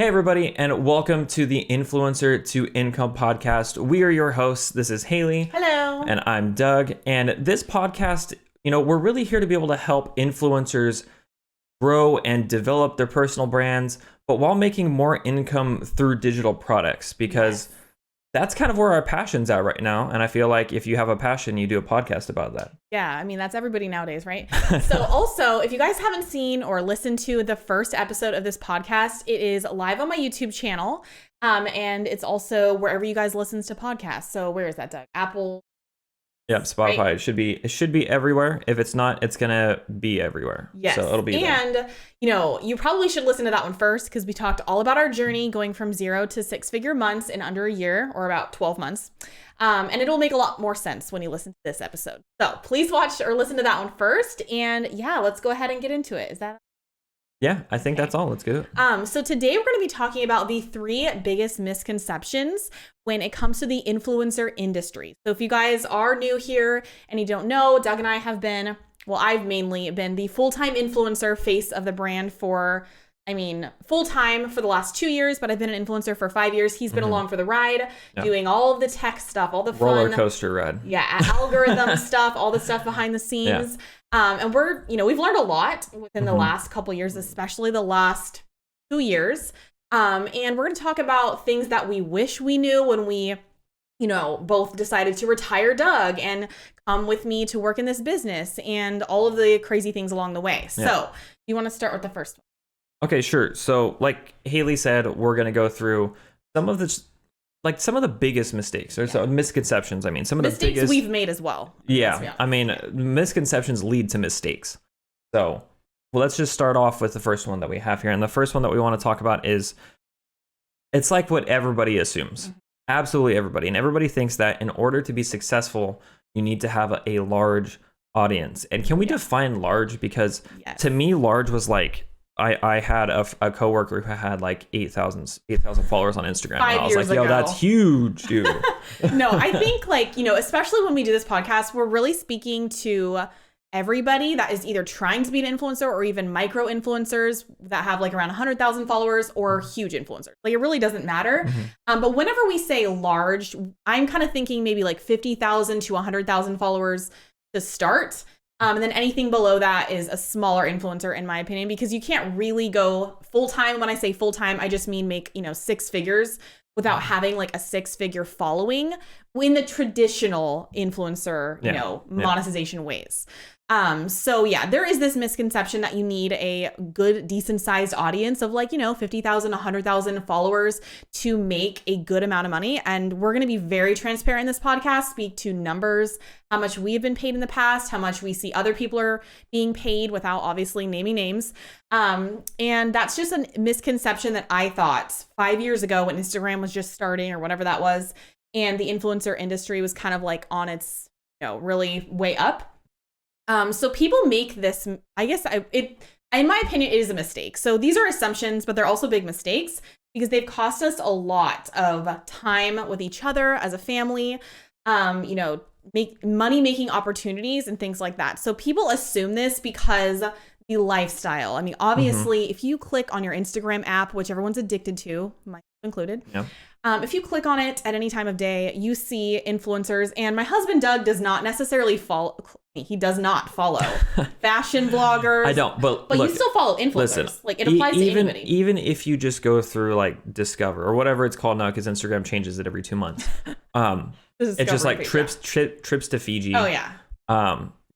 Hey, everybody, and welcome to the Influencer to Income podcast. We are your hosts. This is Haley. Hello. And I'm Doug. And this podcast, we're really here to be able to help influencers grow and develop their personal brands, but while making more income through digital products, because that's kind of where our passion's at right now. And I feel like if you have a passion, you do a podcast about that. Yeah, I mean, that's everybody nowadays, right? So also, if you guys haven't seen or listened to the first episode of this podcast, it is live on my YouTube channel. And it's also wherever you guys listen to podcasts. So where is that, Doug? Apple? Yep, Spotify. Right? It should be everywhere. If it's not, it's gonna be everywhere. Yes. So it'll be and there. You probably should listen to that one first because we talked all about our journey going from 0 to 6-figure months in under a year, or about 12 months. And it'll make a lot more sense when you listen to this episode. So please watch or listen to that one first. And yeah, let's go ahead and get into it. Is that? Yeah, I think that's all. Let's go. So today we're going to be talking about the 3 biggest misconceptions when it comes to the influencer industry. So if you guys are new here and you don't know, Doug and I have been, I've mainly been the full-time influencer face of the brand full-time for the last 2 years, but I've been an influencer for 5 years. He's been along for the ride, doing all of the tech stuff, all the fun roller coaster ride. Yeah, algorithm stuff, all the stuff behind the scenes. And we've learned a lot within the last couple years, especially the last 2 years. And we're going to talk about things that we wish we knew when we, both decided to retire Doug and come with me to work in this business and all of the crazy things along the way. Yeah. So you want to start with the first one? Okay, sure. So like Haley said, we're going to go through some of the biggest mistakes or so misconceptions. Some of the mistakes we've made as well. Yeah. Misconceptions lead to mistakes. So let's just start off with the first one that we have here. And the first one that we want to talk about is it's like what everybody assumes. Mm-hmm. Absolutely everybody. And everybody thinks that in order to be successful, you need to have a large audience. And can we define large? Because to me, large was like, I had a coworker who had like 8,000 followers on Instagram. 5 and I was years like, yo, ago. that's huge, dude. No, I think especially when we do this podcast, we're really speaking to everybody that is either trying to be an influencer or even micro influencers that have like around 100,000 followers or huge influencers. Like it really doesn't matter. Mm-hmm. But whenever we say large, I'm kind of thinking maybe like 50,000 to 100,000 followers to start. And then anything below that is a smaller influencer, in my opinion, because you can't really go full-time. When I say full-time, I just mean make, 6 figures without having like a 6-figure following in the traditional influencer, monetization ways. So there is this misconception that you need a good, decent sized audience of 50,000, 100,000 followers to make a good amount of money. And we're going to be very transparent in this podcast, speak to numbers, how much we have been paid in the past, how much we see other people are being paid without obviously naming names. And that's just a misconception that I thought 5 years ago when Instagram was just starting or whatever that was. And the influencer industry was kind of like on its, really way up. So people make this, in my opinion, it is a mistake. So these are assumptions, but they're also big mistakes because they've cost us a lot of time with each other as a family, make money-making opportunities and things like that. So people assume this because the lifestyle. Obviously, if you click on your Instagram app, which everyone's addicted to, myself included, if you click on it at any time of day, you see influencers. And my husband, Doug, does not necessarily follow. He does not follow fashion bloggers. I don't, but look, you still follow influencers. Listen, it applies to anybody. Even if you just go through like Discover or whatever it's called now, because Instagram changes it every 2 months. It's just like trips to Fiji. Oh yeah.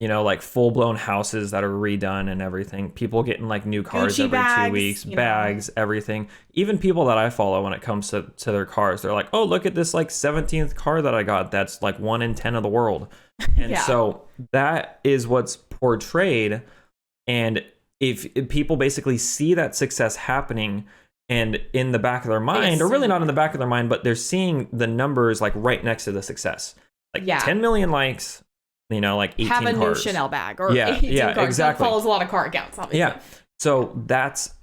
Like full blown houses that are redone and everything. People getting like new cars Gucci every bags, 2 weeks, bags, everything. Even people that I follow when it comes to their cars, they're like, oh, look at this like 17th car that I got. That's like 1 in 10 of the world. And so that is what's portrayed. And if people basically see that success happening and in the back of their mind, or really not in the back of their mind, but they're seeing the numbers like right next to the success. Like 10 million likes, like 18 have a cars. new Chanel bag or 18 cars. Exactly. That follows a lot of car accounts, obviously. Yeah. So that's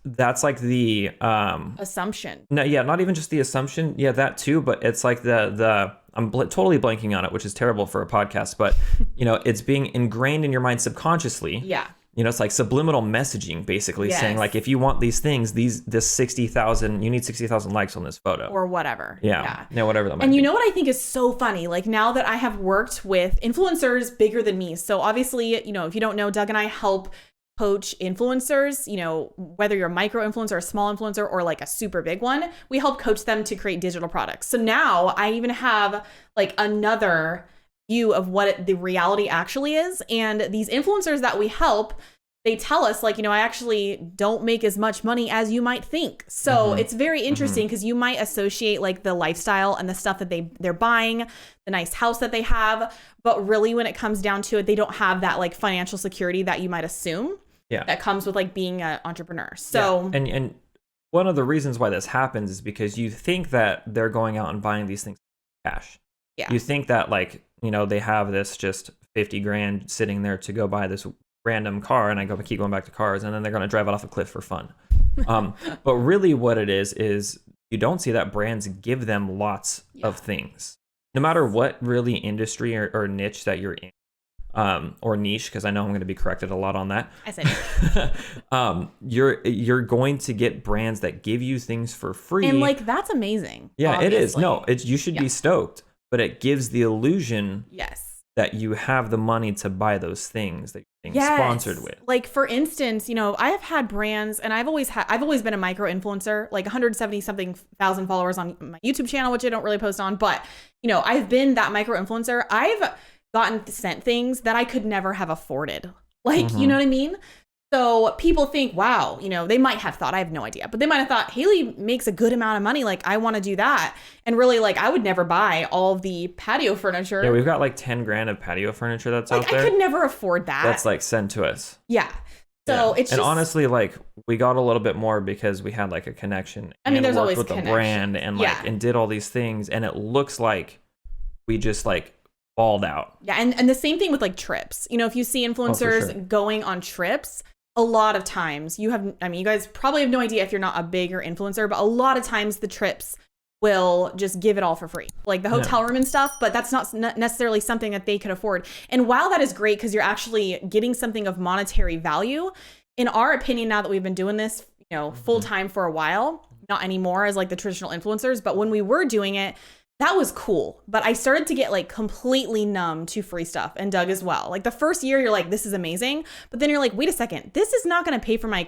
like the assumption. No, not even just the assumption. Yeah, that too. But it's like the I'm totally blanking on it, which is terrible for a podcast. But it's being ingrained in your mind subconsciously. Yeah. it's like subliminal messaging, basically saying Yes. like, if you want these things, this 60,000, you need 60,000 likes on this photo. Or whatever. Yeah, whatever that might And be. you know what I think is so funny? Like now that I have worked with influencers bigger than me. So obviously, if you don't know, Doug and I help coach influencers, whether you're a micro influencer, a small influencer, or like a super big one, we help coach them to create digital products. So now I even have like another view of what the reality actually is. And these influencers that we help, they tell us like, I actually don't make as much money as you might think. So it's very interesting because you might associate like the lifestyle and the stuff that they're buying, the nice house that they have. But really when it comes down to it, they don't have that like financial security that you might assume that comes with like being an entrepreneur. So and one of the reasons why this happens is because you think that they're going out and buying these things with cash. Yeah. You think that like, they have this just 50 grand sitting there to go buy this random car, and I keep going back to cars, and then they're going to drive it off a cliff for fun. But really what it is you don't see that brands give them lots of things, no matter what really industry or niche that you're in, or niche, because I know I'm going to be corrected a lot on that. I said you're going to get brands that give you things for free, and like that's amazing. Yeah, obviously. it is. No, you should be stoked, but it gives the illusion that you have the money to buy those things that you're being sponsored with. Like for instance, I have had brands, and I've always been a micro influencer, like 170 something thousand followers on my YouTube channel, which I don't really post on, but I've been that micro influencer. I've gotten sent things that I could never have afforded. Like, you know what I mean? So people think, wow, they might have thought, I have no idea, but they might have thought Haley makes a good amount of money. Like I want to do that. And really like, I would never buy all of the patio furniture. Yeah. We've got like 10 grand of patio furniture that's out there. I could never afford that. That's like sent to us. Yeah. So it's and honestly, like we got a little bit more because we had like a connection. I mean, there's worked always with the brand and like, and did all these things. And it looks like we just like balled out. Yeah. And the same thing with like trips, if you see influencers going on trips, a lot of times you guys probably have no idea if you're not a bigger influencer, but a lot of times the trips will just give it all for free, like the hotel room and stuff, but that's not necessarily something that they could afford. And while that is great, because you're actually getting something of monetary value, in our opinion, now that we've been doing this, full time for a while, not anymore as like the traditional influencers, but when we were doing it, that was cool. But I started to get like completely numb to free stuff, and Doug as well. Like the first year you're like, this is amazing. But then you're like, wait a second, this is not going to pay for my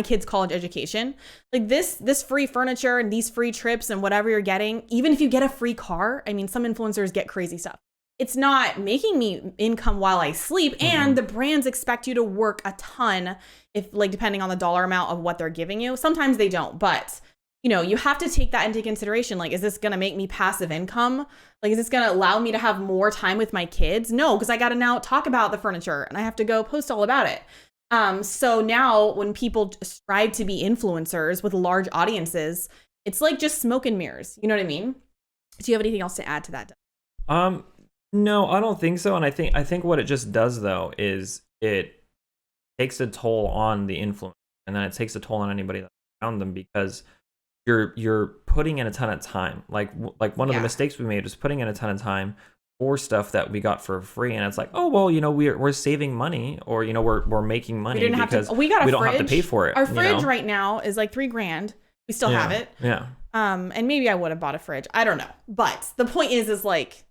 kids' college education. Like this free furniture and these free trips and whatever you're getting, even if you get a free car, I mean, some influencers get crazy stuff. It's not making me income while I sleep. And the brands expect you to work a ton, if like, depending on the dollar amount of what they're giving you. Sometimes they don't, but you have to take that into consideration. Like, is this going to make me passive income? Like, is this going to allow me to have more time with my kids? No, because I got to now talk about the furniture and I have to go post all about it. So now when people strive to be influencers with large audiences, it's like just smoke and mirrors. You know what I mean? Do you have anything else to add to that? No, I don't think so. And I think what it just does though is it takes a toll on the influencer, and then it takes a toll on anybody that's around them, because you're putting in a ton of time. Like one of the mistakes we made was putting in a ton of time for stuff that we got for free, and it's like, oh well, we're saving money, or we're making money because we don't have to pay for it. Our fridge right now is like $3,000. We still have it. Yeah. And maybe I would have bought a fridge. I don't know. But the point is like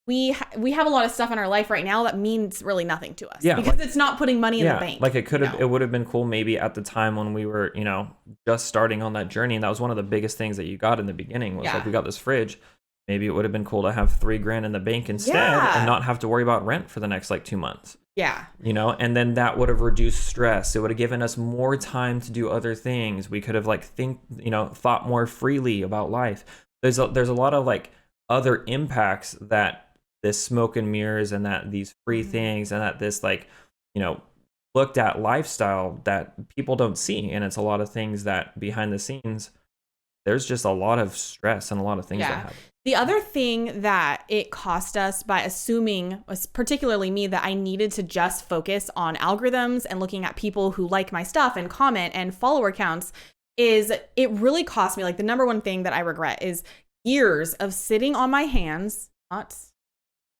we have a lot of stuff in our life right now that means really nothing to us, because it's not putting money in the bank. Like it would have been cool maybe at the time when we were, just starting on that journey. And that was one of the biggest things that you got in the beginning was like, we got this fridge. Maybe it would have been cool to have $3,000 in the bank instead and not have to worry about rent for the next like 2 months. Yeah. And then that would have reduced stress. It would have given us more time to do other things. We could have like thought more freely about life. There's a lot of like other impacts that this smoke and mirrors and that these free things and that this like, looked at lifestyle that people don't see. And it's a lot of things that behind the scenes, there's just a lot of stress and a lot of things that happen. The other thing that it cost us by assuming, particularly me, that I needed to just focus on algorithms and looking at people who like my stuff and comment and follower counts, is it really cost me. Like the number one thing that I regret is years of sitting on my hands, not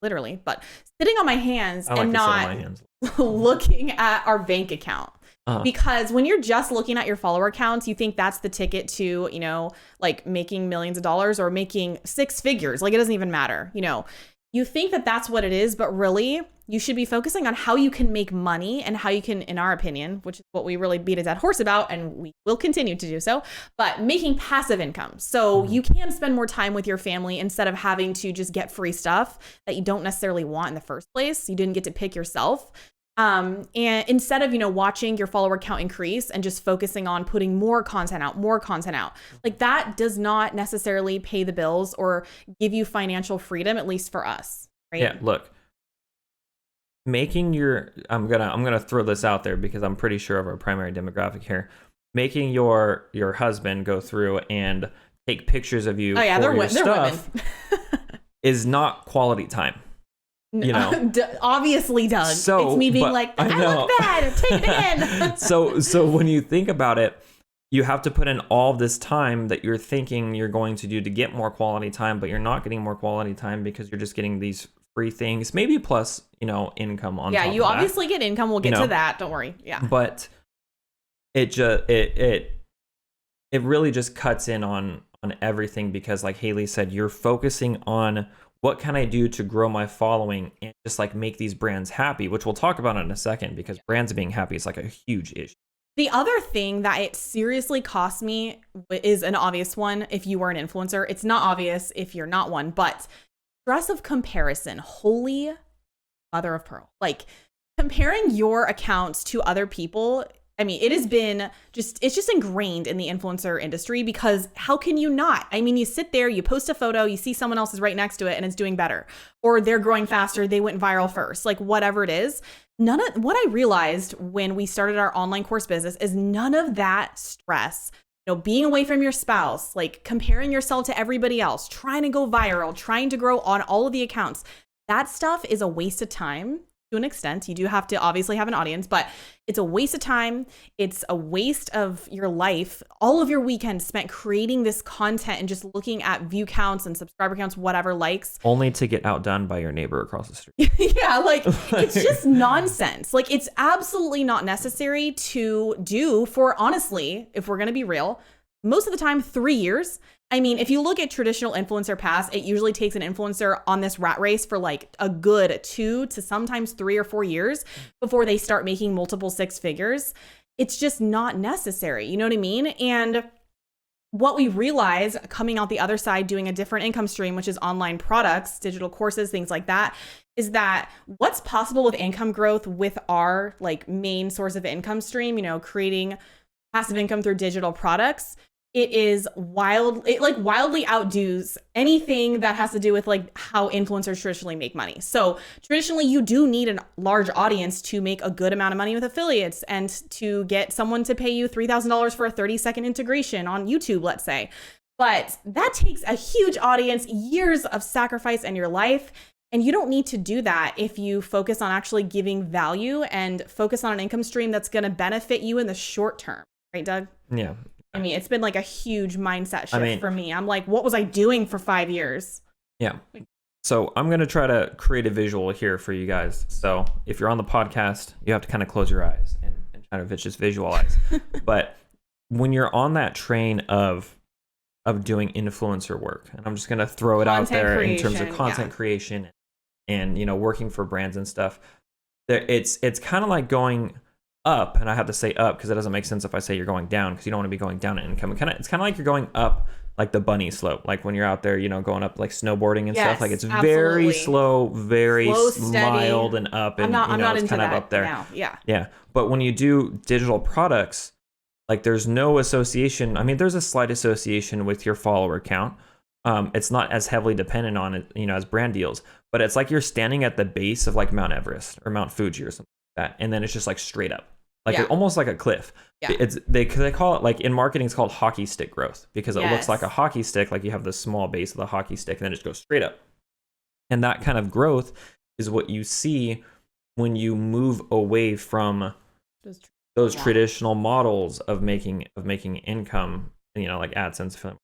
literally, but sitting on my hands I like and to sit on not my hands. looking at our bank account. Because when you're just looking at your follower counts, you think that's the ticket to, you know, like making millions of dollars or making 6 figures. Like it doesn't even matter. You know, you think that that's what it is, but really you should be focusing on how you can make money and how you can, in our opinion, which is what we really beat a dead horse about, and we will continue to do so, but making passive income. So you can spend more time with your family instead of having to just get free stuff that you don't necessarily want in the first place. You didn't get to pick yourself. And instead of, you know, watching your follower count increase and just focusing on putting more content out, like that does not necessarily pay the bills or give you financial freedom, at least for us. Right? Yeah. Look, making your, I'm gonna throw this out there because I'm pretty sure of our primary demographic here. Making your husband go through and take pictures of you for your stuff is not quality time. You know, obviously, Doug. So, it's me being like, I look bad. Take it in. So when you think about it, you have to put in all this time that you're thinking you're going to do to get more quality time, but you're not getting more quality time because you're just getting these free things, maybe plus, you know, income on top of that. Yeah, you obviously get income. We'll get to that. Don't worry. Yeah. But it really just cuts in on everything because, like Haley said, you're focusing on what can I do to grow my following and just like make these brands happy, which we'll talk about in a second because brands being happy is like a huge issue. The other thing that it seriously cost me is an obvious one if you were an influencer. It's not obvious if you're not one, but stress of comparison. Holy mother of pearl. Like comparing your accounts to other people, I mean, it has been it's just ingrained in the influencer industry because how can you not? I mean, you sit there, you post a photo, you see someone else is right next to it and it's doing better, or they're growing faster, they went viral first, like whatever it is. None of what I realized when we started our online course business is none of that stress, you know, being away from your spouse, like comparing yourself to everybody else, trying to go viral, trying to grow on all of the accounts. That stuff is a waste of time. To an extent, you do have to obviously have an audience, but it's a waste of time. It's a waste of your life. All of your weekend spent creating this content and just looking at view counts and subscriber counts, whatever likes. Only to get outdone by your neighbor across the street. Yeah, like it's just nonsense. Like it's absolutely not necessary to do for, honestly, if we're going to be real, most of the time, 3 years. I mean, if you look at traditional influencer paths, it usually takes an influencer on this rat race for like a good 2 to sometimes 3 or 4 years before they start making multiple 6 figures. It's just not necessary. You know what I mean? And what we realize coming out the other side, doing a different income stream, which is online products, digital courses, things like that, is that what's possible with income growth with our like main source of income stream, you know, creating passive income through digital products. It wildly outdoes anything that has to do with like how influencers traditionally make money. So traditionally you do need a large audience to make a good amount of money with affiliates and to get someone to pay you $3,000 for a 30-second integration on YouTube, let's say. But that takes a huge audience, years of sacrifice in your life. And you don't need to do that if you focus on actually giving value and focus on an income stream that's going to benefit you in the short term. Right, Doug? Yeah. I mean, it's been like a huge mindset shift for me. I'm like, what was I doing for 5 years? Yeah. So I'm going to try to create a visual here for you guys. So if you're on the podcast, you have to kind of close your eyes and kind of just visualize. But when you're on that train of doing influencer work, and I'm just going to throw it out there in terms of content creation and, you know, working for brands and stuff, it's kind of like going up, and I have to say up because it doesn't make sense if I say you're going down because you don't want to be going down in income. It's kind of like you're going up like the bunny slope, like when you're out there, you know, going up like snowboarding and stuff. Like it's very slow, very mild and up, and I'm not it's kind of up there. Now. Yeah. But when you do digital products, like there's no association. I mean, there's a slight association with your follower count. It's not as heavily dependent on it, you know, as brand deals, but it's like you're standing at the base of like Mount Everest or Mount Fuji or something. That, and then it's just like straight up, like almost like a cliff. They call it, like in marketing, it's called hockey stick growth because it looks like a hockey stick, like you have the small base of the hockey stick and then it just goes straight up. And that kind of growth is what you see when you move away from those traditional models of making income, you know, like AdSense, film,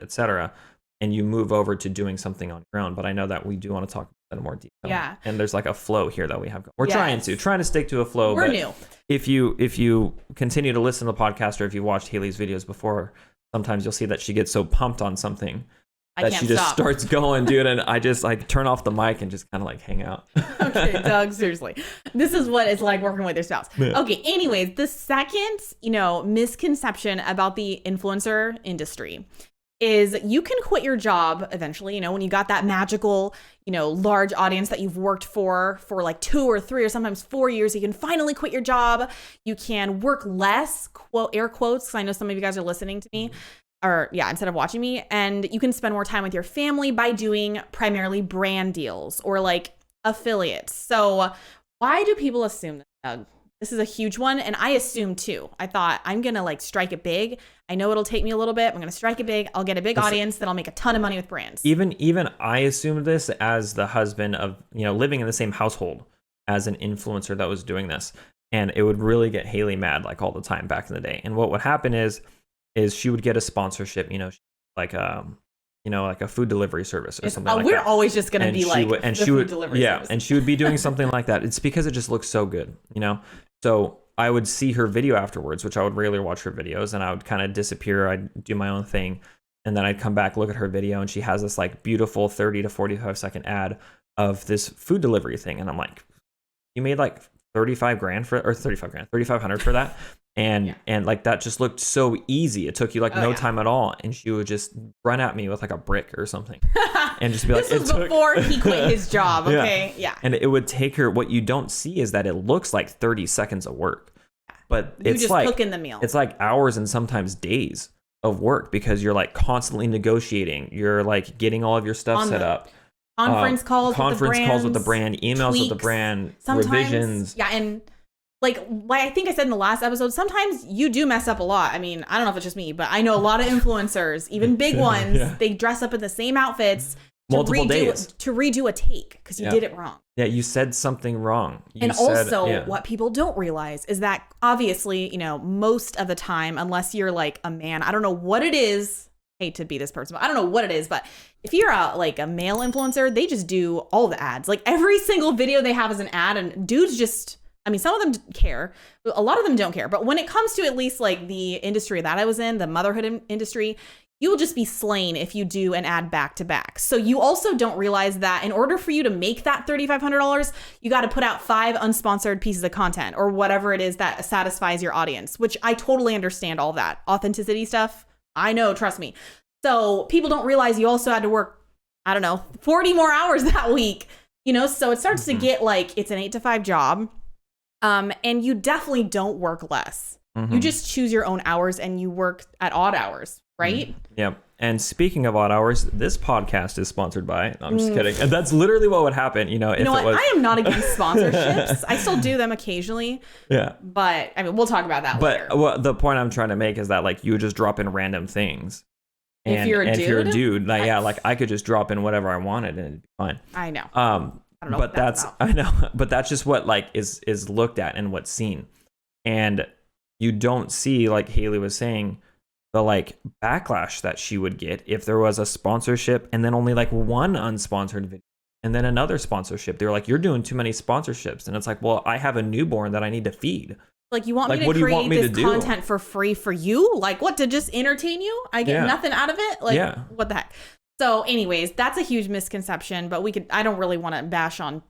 etc., and you move over to doing something on your own. But I know that we do want to talk in more detail. Yeah. And there's like a flow here that we have. We're Yes. trying to stick to a flow. We're but new. If you continue to listen to the podcast, or if you watched Haley's videos before, sometimes you'll see that she gets so pumped on something that she just starts going, dude. And I just like turn off the mic and just kind of like hang out. Okay, Doug, seriously. This is what it's like working with your spouse. Yeah. Okay, anyways, the second, misconception about the influencer industry is you can quit your job eventually, when you got that magical, large audience that you've worked for like 2 or 3 or sometimes 4 years. You can finally quit your job. You can work less, quote, air quotes, because I know some of you guys are listening to me. Instead of watching me, and you can spend more time with your family by doing primarily brand deals or like affiliates. So why do people assume this, Doug? This is a huge one. And I assumed too. I thought I'm going to like strike it big. I know it'll take me a little bit. I'm going to strike it big. I'll get a big audience. Then I'll make a ton of money with brands. Even I assumed this as the husband of, living in the same household as an influencer that was doing this. And it would really get Haley mad like all the time back in the day. And what would happen is she would get a sponsorship, like a food delivery service or something like that. We're always just going to be like food delivery service. And she would be doing something like that. It's because it just looks so good, So I would see her video afterwards, which I would rarely watch her videos, and I would kind of disappear. I'd do my own thing, and then I'd come back, look at her video, and she has this like beautiful 30 to 45 second ad of this food delivery thing, and I'm like, you made like 35 grand for, or 35 grand, 3,500 for that. And like that just looked so easy. It took you like no time at all. And she would just run at me with like a brick or something and just be like, this was before he quit his job. Okay. Yeah. And it would take her, what you don't see is that it looks like 30 seconds of work, but you it's just like cooking the meal. It's like hours and sometimes days of work because you're like constantly negotiating. You're like getting all of your stuff set up. Conference calls with the brand, emails with the brand, revisions. Yeah. And like I think I said in the last episode, sometimes you do mess up a lot. I mean, I don't know if it's just me, but I know a lot of influencers, even big ones, they dress up in the same outfits multiple days to redo a take because you did it wrong. Yeah, you said something wrong. What people don't realize is that obviously, most of the time, unless you're like a man, I don't know what it is. Hate to be this person, but I don't know what it is, but if you're a male influencer, they just do all the ads. Like every single video they have is an ad, and dudes just, some of them care. A lot of them don't care. But when it comes to at least like the industry that I was in, the motherhood industry, you will just be slain if you do an ad back to back. So you also don't realize that in order for you to make that $3,500, you got to put out 5 unsponsored pieces of content or whatever it is that satisfies your audience, which I totally understand all that authenticity stuff. I know, trust me. So people don't realize you also had to work, 40 more hours that week, so it starts to get like it's an 8 to 5 job. And you definitely don't work less. You just choose your own hours and you work at odd hours, right? Yeah. And speaking of odd hours, this podcast is sponsored by, no, I'm just kidding. And that's literally what would happen, if it was. I am not against sponsorships. I still do them occasionally. Yeah. But we'll talk about that later. But the point I'm trying to make is that like you would just drop in random things. And if you're a dude, like I could just drop in whatever I wanted and it'd be fine. I know. I don't know but that's about. I know, but that's just what like is looked at and what's seen. And you don't see, like Haley was saying, the like backlash that she would get if there was a sponsorship and then only like one unsponsored video and then another sponsorship. They're like, you're doing too many sponsorships. And it's like, well, I have a newborn that I need to feed. Like, you want me to create this content for free for you? Like, what, to just entertain you? I get nothing out of it? Like, what the heck? So anyways, that's a huge misconception, but I don't really want to bash on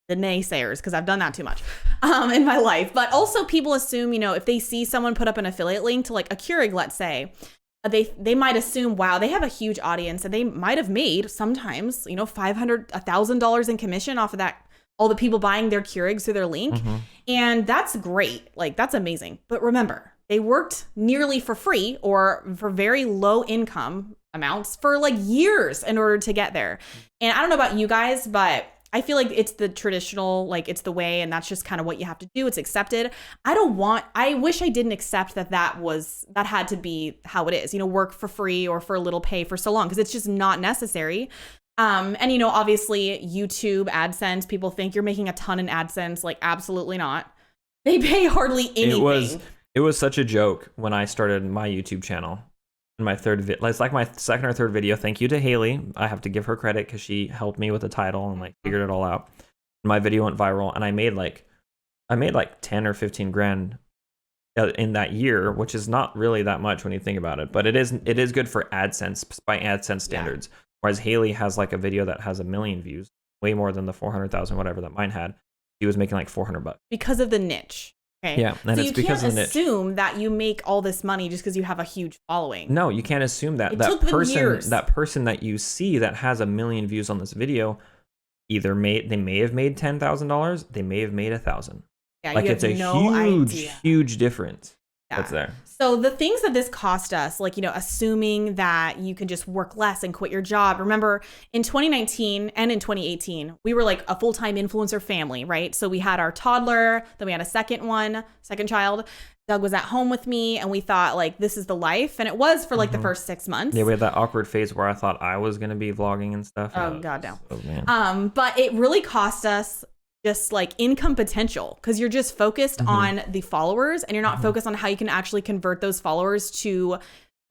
the naysayers because I've done that too much in my life. But also people assume, if they see someone put up an affiliate link to like a Keurig, let's say, they might assume, wow, they have a huge audience and they might have made sometimes, $500, $1,000 in commission off of that, all the people buying their Keurigs through their link. And that's great. Like, that's amazing. But remember, they worked nearly for free or for very low income amounts for like years in order to get there. And I don't know about you guys, but I feel like it's the traditional, like it's the way, and that's just kind of what you have to do. It's accepted. I wish I didn't accept that had to be how it is, work for free or for a little pay for so long, because it's just not necessary. And obviously YouTube AdSense, people think you're making a ton in AdSense. Like, absolutely not. They pay hardly anything. It was such a joke when I started my YouTube channel. in my it's like my second or third video. Thank you to Haley. I have to give her credit because she helped me with the title and like figured it all out. My video went viral, and I made like 10 or 15 grand in that year, which is not really that much when you think about it, but it is good for AdSense by AdSense standards. Whereas Haley has like a video that has 1 million views, way more than the 400,000 whatever that mine had. She was making like $400 because of the niche. Okay. Yeah, and so it's because of the niche. You can't assume that you make all this money just because you have a huge following. No, you can't assume that. That person that you see that has 1 million views on this video, they may have made $10,000, they may have made 1,000. Yeah, like it's a huge difference that's there. So the things that this cost us, like, assuming that you can just work less and quit your job. Remember, in 2019 and in 2018, we were like a full-time influencer family, right? So we had our toddler, then we had a second child. Doug was at home with me, and we thought like, this is the life. And it was for like the first 6 months. Yeah, we had that awkward phase where I thought I was going to be vlogging and stuff. Oh God, no. Oh, man. But it really cost us just like income potential, because you're just focused on the followers, and you're not focused on how you can actually convert those followers to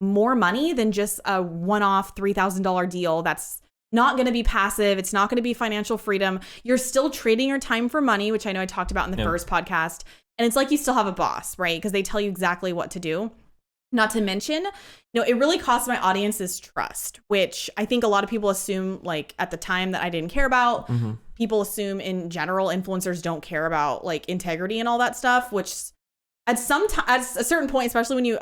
more money than just a one-off $3,000 deal. That's not going to be passive. It's not going to be financial freedom. You're still trading your time for money, which I know I talked about in the first podcast. And it's like you still have a boss, right? Because they tell you exactly what to do. Not to mention, it really cost my audience's trust, which I think a lot of people assume, like at the time, that I didn't care about. People assume in general influencers don't care about like integrity and all that stuff, which at a certain point, especially when you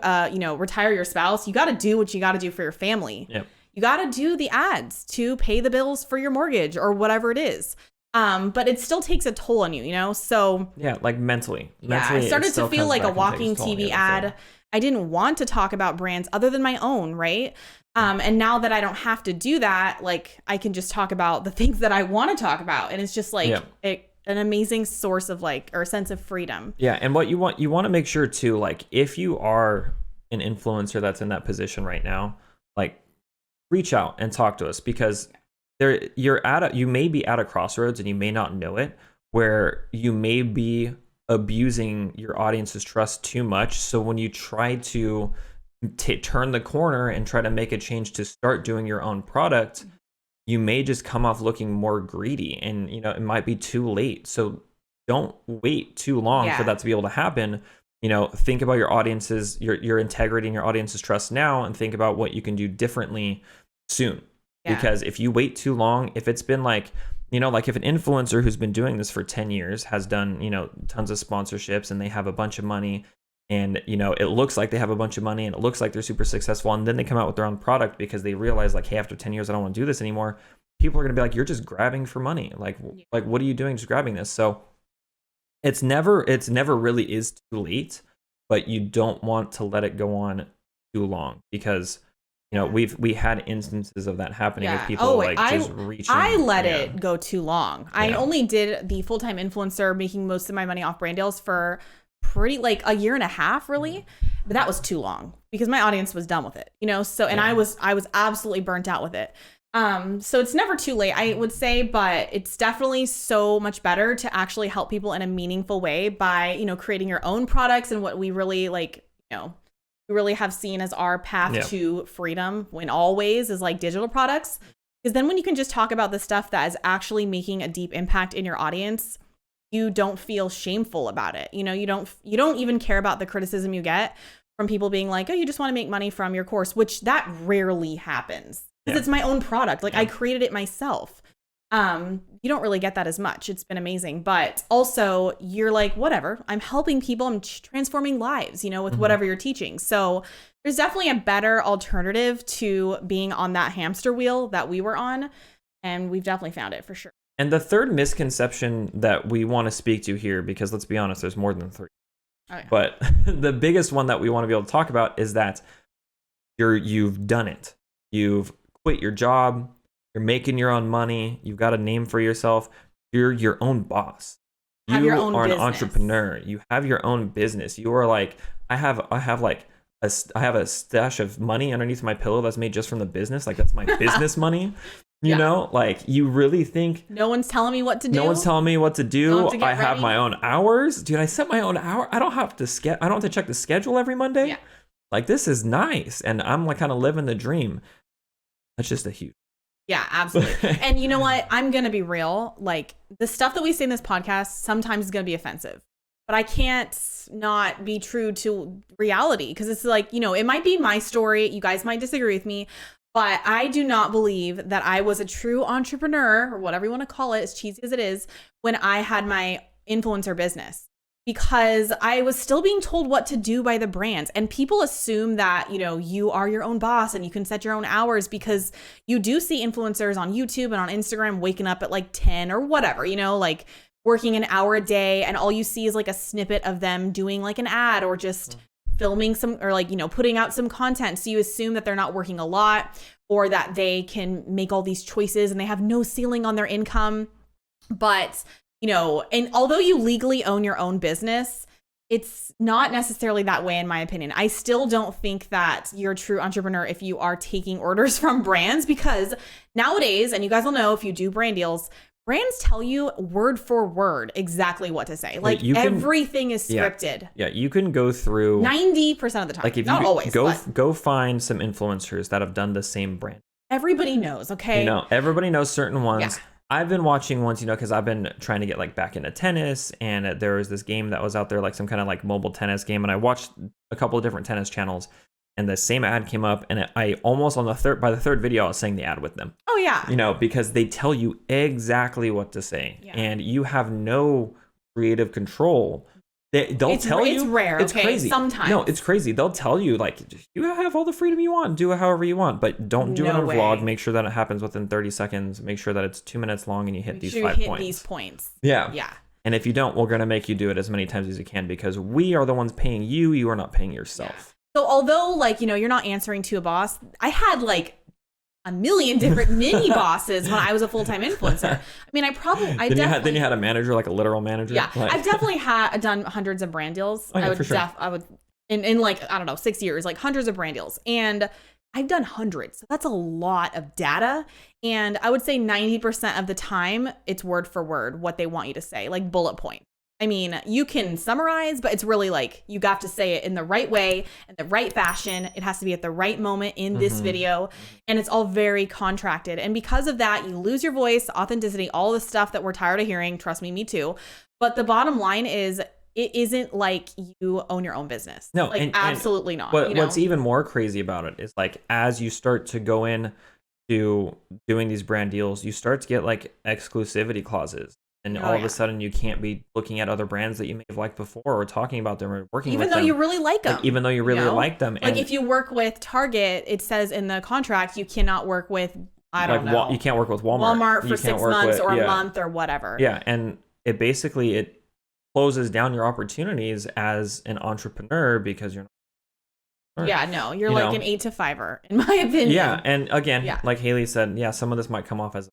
retire your spouse, you got to do what you got to do for your family. Yep. You got to do the ads to pay the bills for your mortgage or whatever it is. But it still takes a toll on you, So yeah, like mentally. I started to feel like a walking TV ad. I didn't want to talk about brands other than my own, right? And now that I don't have to do that, like I can just talk about the things that I want to talk about. And it's just like an amazing source of or a sense of freedom. Yeah. And what you want to make sure too, like if you are an influencer that's in that position right now, like reach out and talk to us, because you may be at a crossroads and you may not know it, where you may be abusing your audience's trust too much. So when you try to turn the corner and try to make a change to start doing your own product, you may just come off looking more greedy, and it might be too late. So don't wait too long for that to be able to happen. Think about your audience's your integrity and your audience's trust now, and think about what you can do differently soon. Because if you wait too long, if it's been like if an influencer who's been doing this for 10 years has done, tons of sponsorships, and they have a bunch of money, and, it looks like they have a bunch of money, and it looks like they're super successful, and then they come out with their own product because they realize like, hey, after 10 years, I don't want to do this anymore. People are going to be like, you're just grabbing for money. Like, what are you doing just grabbing this? So it's never really is too late, but you don't want to let it go on too long, because we had instances of that happening with people just reaching. I let it go too long. I only did the full-time influencer, making most of my money off brand deals, for pretty like a year and a half, really. But that was too long because my audience was done with it, So and I was absolutely burnt out with it. So it's never too late, I would say, but it's definitely so much better to actually help people in a meaningful way by creating your own products, and what we really we really have seen as our path to freedom in all ways is like digital products. Because then when you can just talk about the stuff that is actually making a deep impact in your audience, you don't feel shameful about it. You don't even care about the criticism you get from people being like, oh, you just want to make money from your course, which that rarely happens, because it's my own product. Like I created it myself. You don't really get that as much. It's been amazing. But also you're like, whatever, I'm helping people. I'm transforming lives, with whatever you're teaching. So there's definitely a better alternative to being on that hamster wheel that we were on. And we've definitely found it for sure. And the third misconception that we want to speak to here, because let's be honest, there's more than 3. Oh, yeah. But the biggest one that we want to be able to talk about is that you've done it. You've quit your job. You're making your own money. You've got a name for yourself. You're your own boss. You are an entrepreneur. You have your own business. You are like, I have a stash of money underneath my pillow that's made just from the business. Like that's my business money. Like you really think no one's telling me what to do. No one's telling me what to do. I have my own hours. Dude, I set my own hour. I don't have to check the schedule every Monday. Yeah. Like, this is nice. And I'm like kind of living the dream. That's just a huge. Yeah, absolutely. And you know what? I'm going to be real. Like, the stuff that we say in this podcast sometimes is going to be offensive. But I can't not be true to reality, because it's like, you know, it might be my story. You guys might disagree with me, but I do not believe that I was a true entrepreneur, or whatever you want to call it, as cheesy as it is, when I had my influencer business, because I was still being told what to do by the brands. And people assume that, you know, you are your own boss and you can set your own hours, because you do see influencers on YouTube and on Instagram waking up at like 10 or whatever, you know, like working an hour a day, and all you see is like a snippet of them doing like an ad or just filming some, or like, you know, putting out some content. So you assume that they're not working a lot, or that they can make all these choices and they have no ceiling on their income. But, you know, and although you legally own your own business, it's not necessarily that way, in my opinion. I still don't think that you're a true entrepreneur if you are taking orders from brands, because nowadays, and you guys will know if you do brand deals, brands tell you word for word exactly what to say. Like, everything is scripted. Yeah, you can go through 90% of the time. Like, if not you always, go find some influencers that have done the same brand. Everybody knows, okay? You know, everybody knows certain ones. Yeah. I've been watching ones, you know, because I've been trying to get like back into tennis, and there was this game that was out there, like some kind of like mobile tennis game, and I watched a couple of different tennis channels, and the same ad came up, and I almost by the third video I was saying the ad with them. Oh yeah. You know, because they tell you exactly what to say, and you have no creative control. They'll tell you. It's rare. It's crazy. Sometimes. No, it's crazy. They'll tell you, like, you have all the freedom you want. Do it however you want. But don't do it on a vlog. Make sure that it happens within 30 seconds. Make sure that it's 2 minutes long and you hit these 5 points. These points. Yeah. Yeah. And if you don't, we're going to make you do it as many times as you can, because we are the ones paying you. You are not paying yourself. Yeah. So although, like, you know, you're not answering to a boss, I had like a million different mini bosses when I was a full-time influencer. I mean, then you had a manager, like a literal manager. Yeah, like, I've definitely done hundreds of brand deals. Oh, yeah, I would in like, I don't know, 6 years, like hundreds of brand deals, and I've done hundreds. So that's a lot of data, and I would say 90% of the time it's word for word what they want you to say, like bullet point. I mean, you can summarize, but it's really like you got to say it in the right way, in the right fashion. It has to be at the right moment in this video. And it's all very contracted. And because of that, you lose your voice, authenticity, all the stuff that we're tired of hearing. Trust me too. But the bottom line is, it isn't like you own your own business. No, like, absolutely not. What's even more crazy about it is, like, as you start to go in to doing these brand deals, you start to get like exclusivity clauses. And all of a sudden, you can't be looking at other brands that you may have liked before, or talking about them, or working with them. Even though you really like them. Like, even though you really like them. Like, if you work with Target, it says in the contract, you cannot work with, I don't know. You can't work with Walmart. Walmart for 6 months or a month or whatever. Yeah, and it basically, closes down your opportunities as an entrepreneur, because you're not. Yeah, no, you're like an 8 to 5er, in my opinion. Yeah, and again, like Haley said, some of this might come off as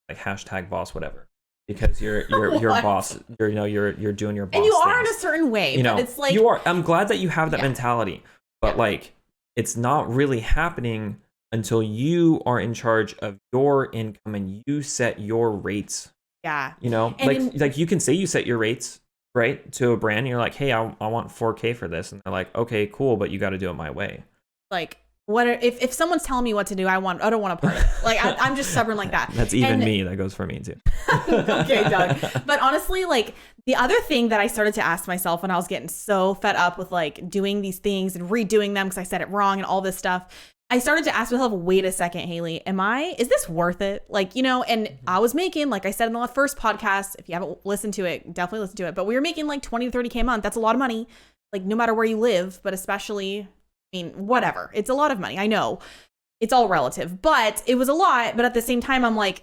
like hashtag boss, whatever. Because you're boss, you're doing your boss and you are things. in a certain way, you know, but it's like you are. I'm glad that you have that mentality, but like, it's not really happening until you are in charge of your income and you set your rates. Yeah, you know, and like you can say you set your rates, right, to a brand, and you're like, hey, I want 4K for this, and they're like, okay, cool, but you got to do it my way. Like, if someone's telling me what to do, I don't want to part of it. Like, I'm just stubborn like that. That's me. That goes for me too. Okay, Doug. But honestly, like, the other thing that I started to ask myself when I was getting so fed up with like doing these things and redoing them because I said it wrong and all this stuff, I started to ask myself, wait a second, Haley, is this worth it? Like, you know, and I was making, like I said in the first podcast, if you haven't listened to it, definitely listen to it. But we were making like 20 to 30K a month. That's a lot of money, like, no matter where you live, but especially, I mean, whatever. It's a lot of money. I know it's all relative, but it was a lot. But at the same time, I'm like,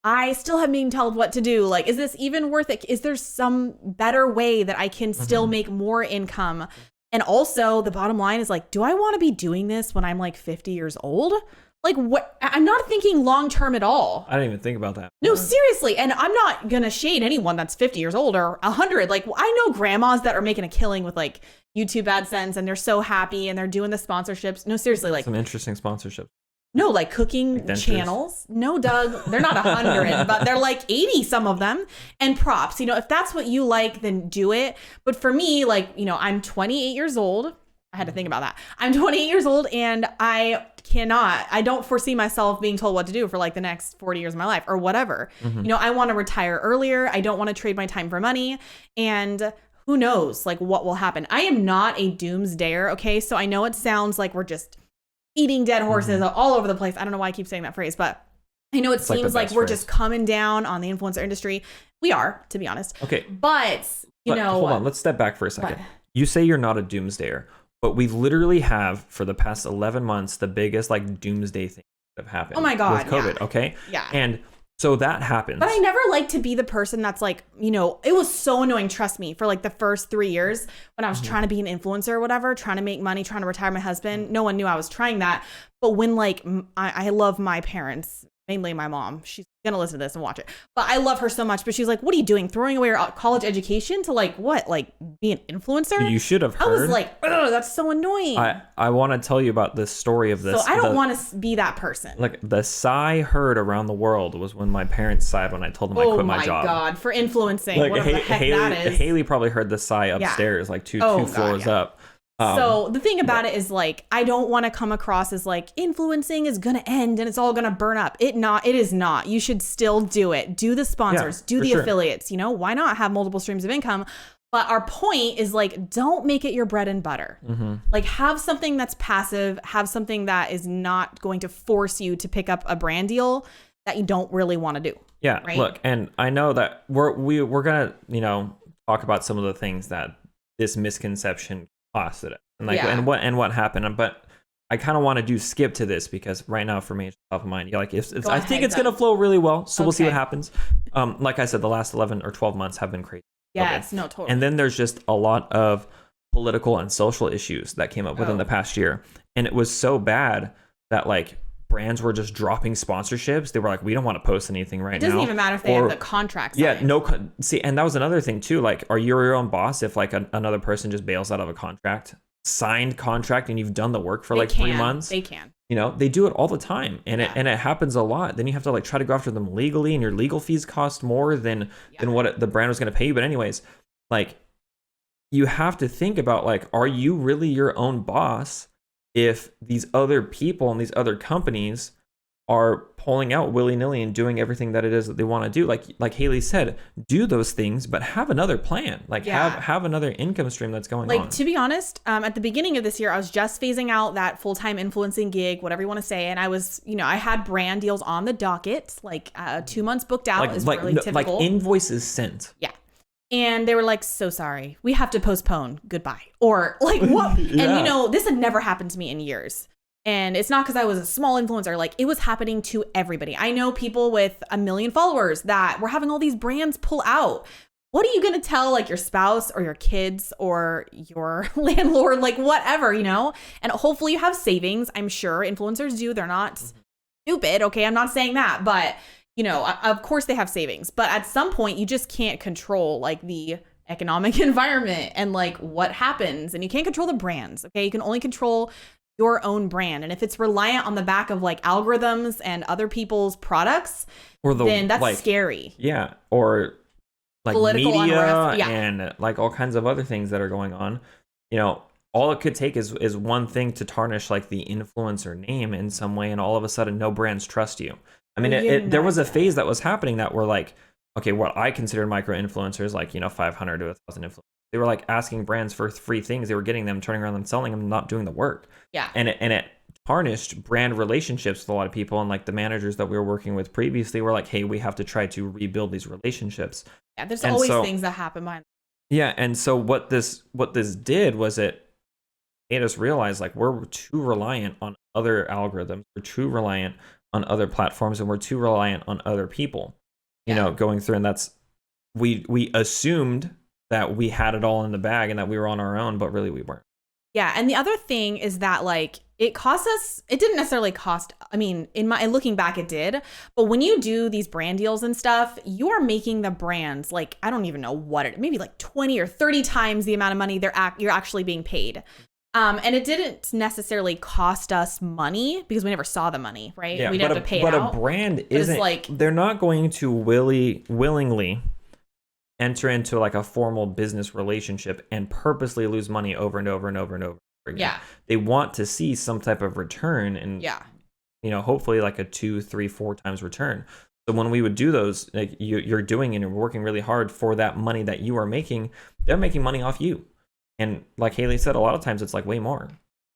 I still have being told what to do. Like, is this even worth it? Is there some better way that I can still make more income? And also the bottom line is like, do I want to be doing this when I'm like 50 years old? Like, what? I'm not thinking long term at all. I didn't even think about that. No, seriously. And I'm not going to shade anyone that's 50 years old or 100. Like, I know grandmas that are making a killing with like YouTube AdSense, and they're so happy and they're doing the sponsorships. No, seriously, like some interesting sponsorships. No, like cooking channels. No, Doug, they're not 100, but they're like 80, some of them. And props, you know, if that's what you like, then do it. But for me, like, you know, I'm 28 years old. I had to think about that. I'm 28 years old and I don't foresee myself being told what to do for like the next 40 years of my life or whatever. You know, I want to retire earlier. I don't want to trade my time for money. And who knows like what will happen. I am not a doomsdayer. Okay. So I know it sounds like we're just eating dead horses all over the place. I don't know why I keep saying that phrase, but I know it seems like we're just coming down on the influencer industry. We are, to be honest. Okay. But, you know. Hold on. Let's step back for a second. You say you're not a doomsdayer, but we literally have, for the past 11 months, the biggest like doomsday thing that have happened. Oh my God. With COVID, okay? Yeah. And so that happens. But I never like to be the person that's like, you know, it was so annoying, trust me, for like the first 3 years when I was trying to be an influencer or whatever, trying to make money, trying to retire my husband. No one knew I was trying that. But when like, I love my parents, mainly my mom. She's going to listen to this and watch it. But I love her so much. But she's like, what are you doing? Throwing away your college education to like what? Like be an influencer? You should have heard. I was like, oh, that's so annoying. I want to tell you about this story of this. So I don't want to be that person. Like the sigh heard around the world was when my parents sighed when I told them I quit my job. Oh my God, for influencing. Like, whatever the heck that is. Haley probably heard the sigh upstairs, like two floors up. So the thing about it is like, I don't want to come across as like influencing is going to end and it's all going to burn up. It is not. You should still do it. Do the sponsors, do the affiliates, you know, why not have multiple streams of income? But our point is like, don't make it your bread and butter. Like have something that's passive, have something that is not going to force you to pick up a brand deal that you don't really want to do. Yeah. Right? Look, and I know that we're going to, you know, talk about some of the things that this misconception costed it and like and what happened, but I kind of want to do skip to this because right now for me it's top of mind. Like if I think it's gonna flow really well, so we'll see what happens. Like I said, the last 11 or 12 months have been crazy. Yes, no, totally. And then there's just a lot of political and social issues that came up within the past year, and it was so bad that like brands were just dropping sponsorships. They were like, we don't want to post anything right now. It doesn't even matter if they have the contracts. Yeah, see, and that was another thing too. Like, are you your own boss if like another person just bails out of a signed contract, and you've done the work for like 3 months? They can. You know, they do it all the time, and it happens a lot. Then you have to like try to go after them legally, and your legal fees cost more than what the brand was going to pay you. But anyways, like you have to think about like, are you really your own boss? If these other people and these other companies are pulling out willy-nilly and doing everything that it is that they want to do, like Haley said, do those things, but have another plan. Like have another income stream that's going on. Like to be honest, at the beginning of this year, I was just phasing out that full-time influencing gig, whatever you want to say, and I was, you know, I had brand deals on the docket, like 2 months booked out is really typical. Like invoices sent. Yeah. And they were like, so sorry, we have to postpone, goodbye. Or like, what? And you know, this had never happened to me in years. And it's not because I was a small influencer. Like it was happening to everybody. I know people with 1 million followers that were having all these brands pull out. What are you going to tell like your spouse or your kids or your landlord, like whatever, you know? And hopefully you have savings. I'm sure influencers do. They're not stupid. Okay. I'm not saying that, but you know, of course they have savings, but at some point you just can't control like the economic environment and like what happens, and you can't control the brands. Okay. You can only control your own brand. And if it's reliant on the back of like algorithms and other people's products, then that's like, scary. Yeah. Or like political media unrest. And like all kinds of other things that are going on. You know, all it could take is one thing to tarnish like the influencer name in some way, and all of a sudden no brands trust you. I mean, there was a phase that was happening that were like, okay, what I considered micro influencers, like, you know, 500 to 1,000 influencers. They were like asking brands for free things. They were getting them, turning around and selling them, not doing the work. Yeah. And it tarnished brand relationships with a lot of people. And like the managers that we were working with previously were like, hey, we have to try to rebuild these relationships. Yeah, there's always things that happen behind. Yeah. And so what this did was it made us realize like we're too reliant on other algorithms. We're too reliant on other platforms, and we're too reliant on other people, you know, going through. And that's, we assumed that we had it all in the bag and that we were on our own, but really we weren't. Yeah. And the other thing is that like it cost us, it didn't necessarily cost, I mean, looking back, it did. But when you do these brand deals and stuff, you are making the brands like, I don't even know what maybe like 20 or 30 times the amount of money you're actually being paid. And it didn't necessarily cost us money because we never saw the money, right? Yeah, We'd have to pay it out. But a brand isn't like, they're not going to willingly enter into like a formal business relationship and purposely lose money over and over and over and over again. Yeah. They want to see some type of return, and hopefully like a 2, 3, 4 times return. So when we would do those, like you're doing and you're working really hard for that money that you are making, they're making money off you. And like Haley said, a lot of times it's like way more.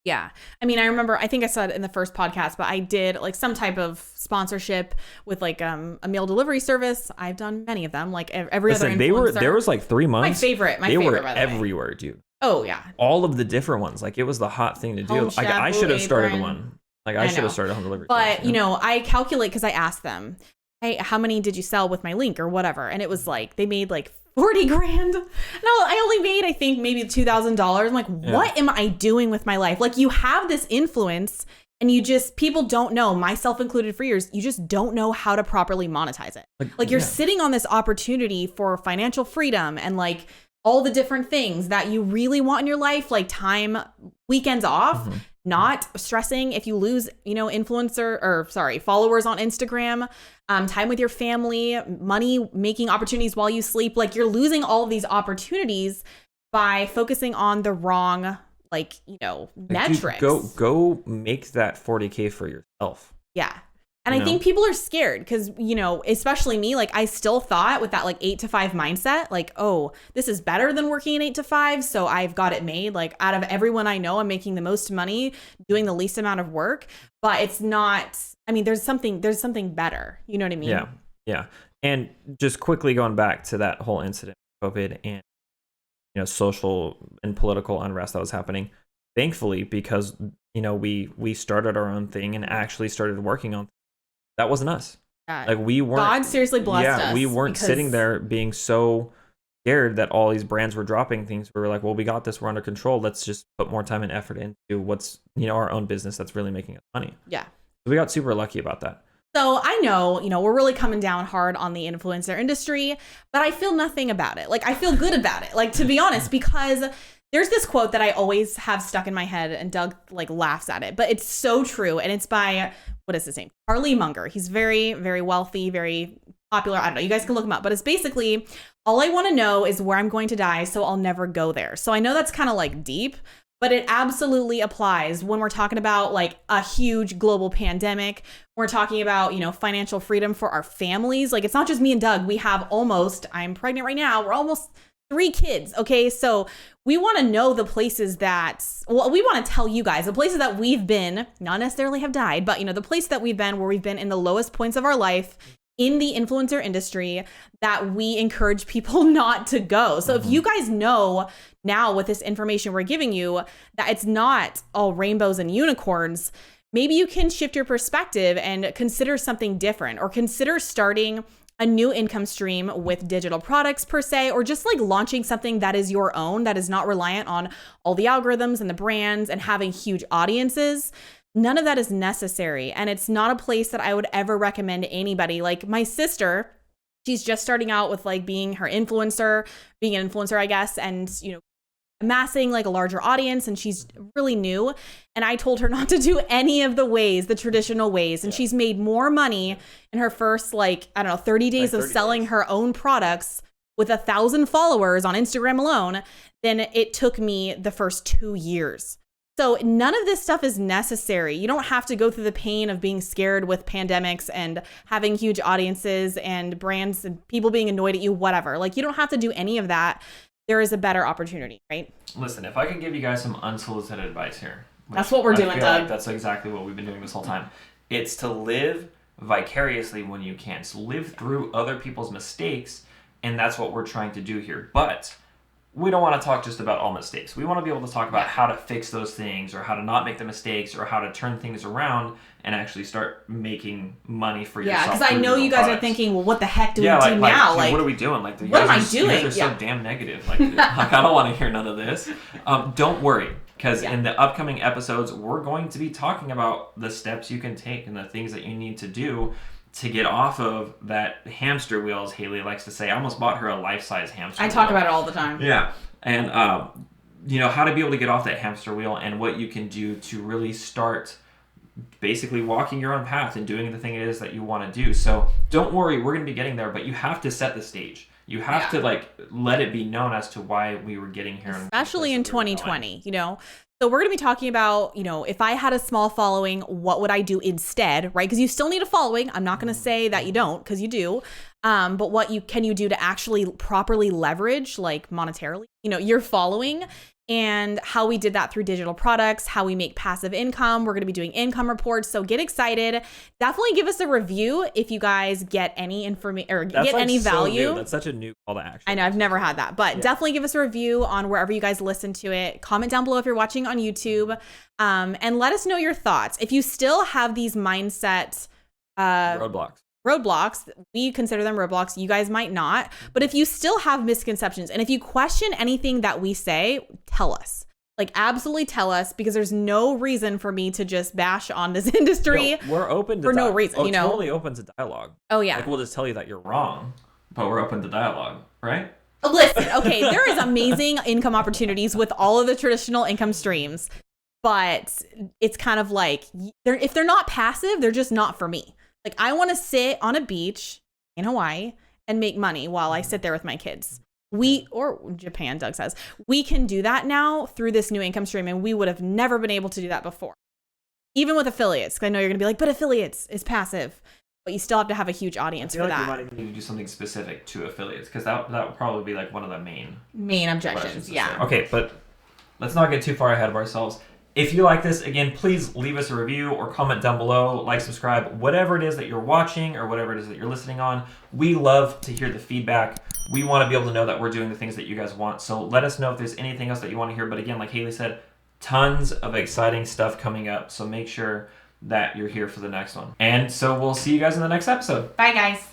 Yeah. I mean, I remember, I think I said in the first podcast, but I did like some type of sponsorship with like a meal delivery service. I've done many of them, like every other influencer. There was like 3 months. My favorite, by the way. They were everywhere, dude. Oh, yeah. All of the different ones. Like it was the hot thing to do. Like I should have started one. Like I should have started home delivery. But, I calculate, because I asked them, hey, how many did you sell with my link or whatever? And it was like, they made like 40 grand. No, I only made, I think, maybe $2,000. I'm like, what am I doing with my life? Like, you have this influence and people don't know, myself included for years, you just don't know how to properly monetize it. Like you're sitting on this opportunity for financial freedom and like all the different things that you really want in your life, like time, weekends off, not stressing if you lose, followers on Instagram, time with your family, money making opportunities while you sleep. Like you're losing all of these opportunities by focusing on the wrong, metrics. Dude, go make that 40K for yourself. Yeah. And I think people are scared because, especially me, like I still thought with that like 8 to 5 mindset, like, oh, this is better than working an 8 to 5. So I've got it made. Like out of everyone I know, I'm making the most money doing the least amount of work. But it's not, I mean, there's something better. You know what I mean? Yeah. Yeah. And just quickly going back to that whole incident, COVID and, social and political unrest that was happening. Thankfully, because, we started our own thing and actually started working on that wasn't us. Like we weren't. God seriously blessed us. We weren't sitting there being so scared that all these brands were dropping things. We were like, well, we got this. We're under control. Let's just put more time and effort into what's, our own business that's really making us money. Yeah. So we got super lucky about that. So I know, we're really coming down hard on the influencer industry, but I feel nothing about it. Like I feel good about it. Like to be honest, because there's this quote that I always have stuck in my head and Doug like laughs at it, but it's so true. And it's by, what is his name? Charlie Munger. He's very, very wealthy, very popular. I don't know. You guys can look him up, but it's basically all I want to know is where I'm going to die. So I'll never go there. So I know that's kind of like deep, but it absolutely applies when we're talking about like a huge global pandemic. We're talking about, financial freedom for our families. Like it's not just me and Doug. We have I'm pregnant right now. We're almost 3 kids. Okay. So we want to know the places we want to tell you guys the places that we've been, not necessarily have died, but the place that we've been where we've been in the lowest points of our life in the influencer industry that we encourage people not to go. So if you guys know now with this information we're giving you that it's not all rainbows and unicorns, maybe you can shift your perspective and consider something different or consider starting a new income stream with digital products per se, or just like launching something that is your own, that is not reliant on all the algorithms and the brands and having huge audiences. None of that is necessary. And it's not a place that I would ever recommend to anybody. Like my sister, she's just starting out with like being an influencer, I guess. And, amassing like a larger audience, and she's really new. And I told her not to do any of the traditional ways. And she's made more money in her first 30 days of selling her own products with 1,000 followers on Instagram alone than it took me the first 2 years. So none of this stuff is necessary. You don't have to go through the pain of being scared with pandemics and having huge audiences and brands and people being annoyed at you, whatever. Like you don't have to do any of that. There is a better opportunity, right? Listen, if I could give you guys some unsolicited advice here. That's what we're doing, Doug. Like that's exactly what we've been doing this whole time. It's to live vicariously when you can. So live through other people's mistakes, and that's what we're trying to do here. But we don't want to talk just about all mistakes. We want to be able to talk about how to fix those things or how to not make the mistakes or how to turn things around and actually start making money for yourself. Yeah, because I know you guys are thinking, well, what the heck do we do now? Like, what are we doing? Like, what am I doing? You guys are so damn negative. Like, I don't want to hear none of this. Don't worry, because in the upcoming episodes, we're going to be talking about the steps you can take and the things that you need to do to get off of that hamster wheel, as Haley likes to say. I almost bought her a life-size hamster wheel. I talk about it all the time. Yeah. And, how to be able to get off that hamster wheel and what you can do to really start basically walking your own path and doing the thing it is that you want to do. So don't worry, we're going to be getting there, but you have to set the stage. You have to like let it be known as to why we were getting here, especially in 2020, you know. So we're going to be talking about, you know, if I had a small following, what would I do instead, right? Because you still need a following. I'm not going to say that you don't, because you do. But what can you do to actually properly leverage, like monetarily, you know, your following, and how we did that through digital products, how we make passive income. We're going to be doing income reports. So get excited. Definitely give us a review if you guys get any information or get any value. New. That's such a new call to action. I know, I've never had that, but definitely give us a review on wherever you guys listen to it. Comment down below if you're watching on YouTube, and let us know your thoughts. If you still have these mindset roadblocks, we consider them roadblocks. You guys might not, but if you still have misconceptions and if you question anything that we say, tell us. Like, absolutely tell us, because there's no reason for me to just bash on this industry. No, we're open to for no reason, you know. Totally open to dialogue. Oh yeah. Like, we'll just tell you that you're wrong, but we're open to dialogue, right? Listen, okay, there is amazing income opportunities with all of the traditional income streams, but it's kind of like, if they're not passive, they're just not for me. Like, I want to sit on a beach in Hawaii and make money while I sit there with my kids. Or Japan, Doug says, we can do that now through this new income stream, and we would have never been able to do that before. Even with affiliates, because I know you're going to be like, but affiliates is passive. But you still have to have a huge audience for that. You might even need to do something specific to affiliates, because that would probably be like one of the main objections. Yeah. Okay, but let's not get too far ahead of ourselves. If you like this, again, please leave us a review or comment down below, like, subscribe, whatever it is that you're watching or whatever it is that you're listening on. We love to hear the feedback. We want to be able to know that we're doing the things that you guys want. So let us know if there's anything else that you want to hear. But again, like Haley said, tons of exciting stuff coming up. So make sure that you're here for the next one. And so we'll see you guys in the next episode. Bye, guys.